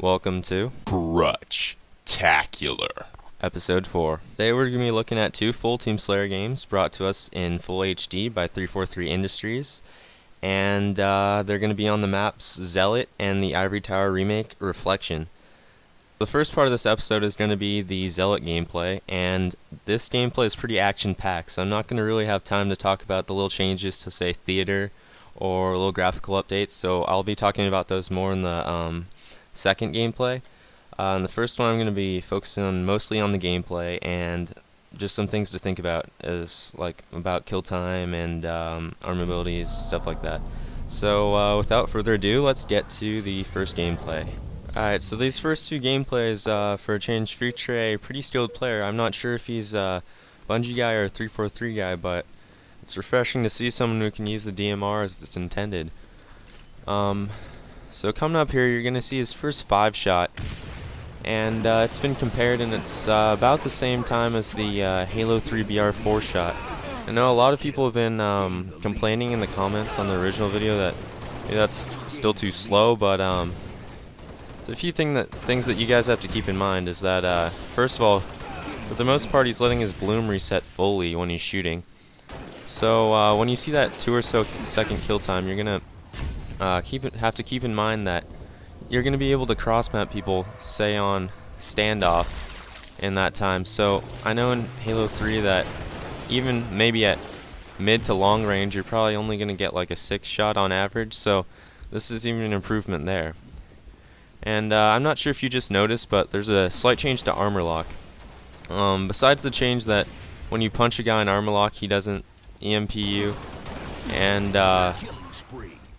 Welcome to Krutchtacular. episode 4. Today we're going to be looking at two full Team Slayer games brought to us in full HD by 343 Industries, and they're going to be on the maps Zealot and the Ivory Tower remake Reflection. The first part of this episode is going to be the Zealot gameplay, and this gameplay is pretty action-packed, so I'm not going to really have time to talk about the little changes to, say, theater or little graphical updates, so I'll be talking about those more in the second gameplay. In the first one I'm going to be focusing on mostly on the gameplay and just some things to think about, is like about kill time and arm abilities, stuff like that. So without further ado, let's get to the first gameplay. Alright, so these first two gameplays, for a change, feature a pretty skilled player. I'm not sure if he's a Bungie guy or a 343 guy, but it's refreshing to see someone who can use the DMR as it's intended. So coming up here, you're going to see his first 5-shot, and it's been compared, and it's about the same time as the Halo 3 BR 4-shot. I know a lot of people have been complaining in the comments on the original video that that's still too slow, but the few things that you guys have to keep in mind is that, first of all, for the most part, he's letting his bloom reset fully when he's shooting. So when you see that 2 or so second kill time, you're gonna have to keep in mind that you're gonna be able to cross map people, say on standoff, in that time. So I know in Halo 3 that even maybe at mid to long range, you're probably only gonna get like a 6-shot on average. So this is even an improvement there. And I'm not sure if you just noticed, but there's a slight change to armor lock. Besides the change that when you punch a guy in armor lock, he doesn't EMP you, and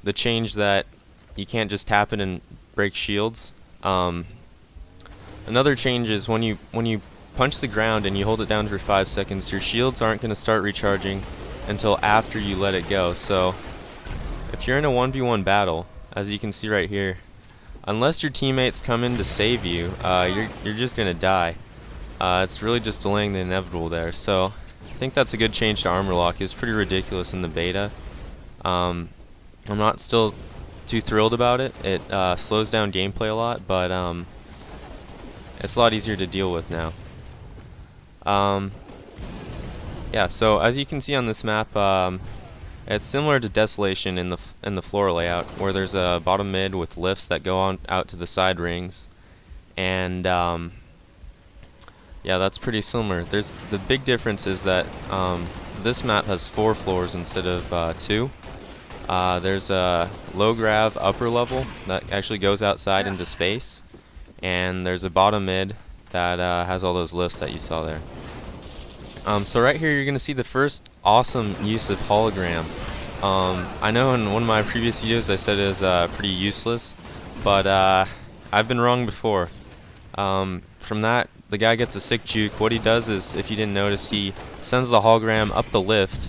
the change that you can't just tap it and break shields. Another change is when you punch the ground and you hold it down for 5 seconds, your shields aren't going to start recharging until after you let it go. So if you're in a 1v1 battle, as you can see right here, unless your teammates come in to save you, you're just gonna die. It's really just delaying the inevitable there. So I think that's a good change to armor lock. It was pretty ridiculous in the beta. I'm not still too thrilled about it. It slows down gameplay a lot, but it's a lot easier to deal with now. Yeah, so as you can see on this map, it's similar to Desolation in the floor layout, where there's a bottom mid with lifts that go on out to the side rings, and yeah, that's pretty similar. The big difference is that this map has 4 floors instead of 2. There's a low grav upper level that actually goes outside into space, and there's a bottom mid that has all those lifts that you saw there. So right here you're going to see the first awesome use of hologram. I know in one of my previous videos I said it was pretty useless, but I've been wrong before. From that, the guy gets a sick juke. What he does is, if you didn't notice, he sends the hologram up the lift,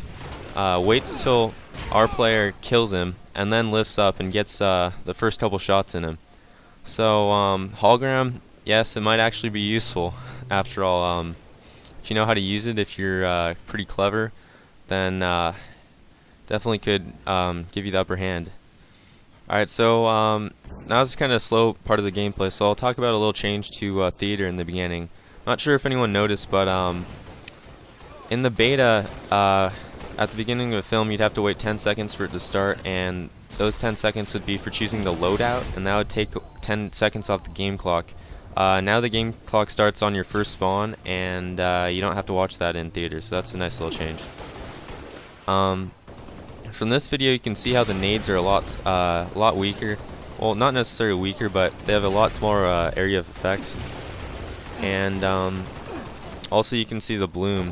waits till our player kills him, and then lifts up and gets the first couple shots in him. So hologram, yes, it might actually be useful after all. If you know how to use it, if you're pretty clever, then definitely could give you the upper hand. Alright, so now it's kind of a slow part of the gameplay, so I'll talk about a little change to theater in the beginning. Not sure if anyone noticed, but in the beta, at the beginning of a film, you'd have to wait 10 seconds for it to start, and those 10 seconds would be for choosing the loadout, and that would take 10 seconds off the game clock. Now the game clock starts on your first spawn, and you don't have to watch that in theater, so that's a nice little change. From this video, you can see how the nades are a lot weaker. Well, not necessarily weaker, but they have a lot smaller area of effect. And also you can see the bloom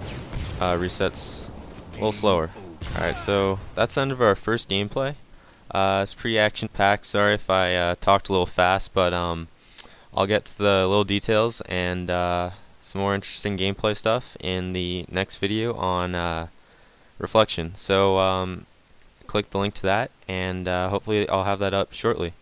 resets a little slower. Alright, so that's the end of our first gameplay. It's pretty action-packed. Sorry if I talked a little fast, but I'll get to the little details and some more interesting gameplay stuff in the next video on Reflection. So click the link to that, and hopefully I'll have that up shortly.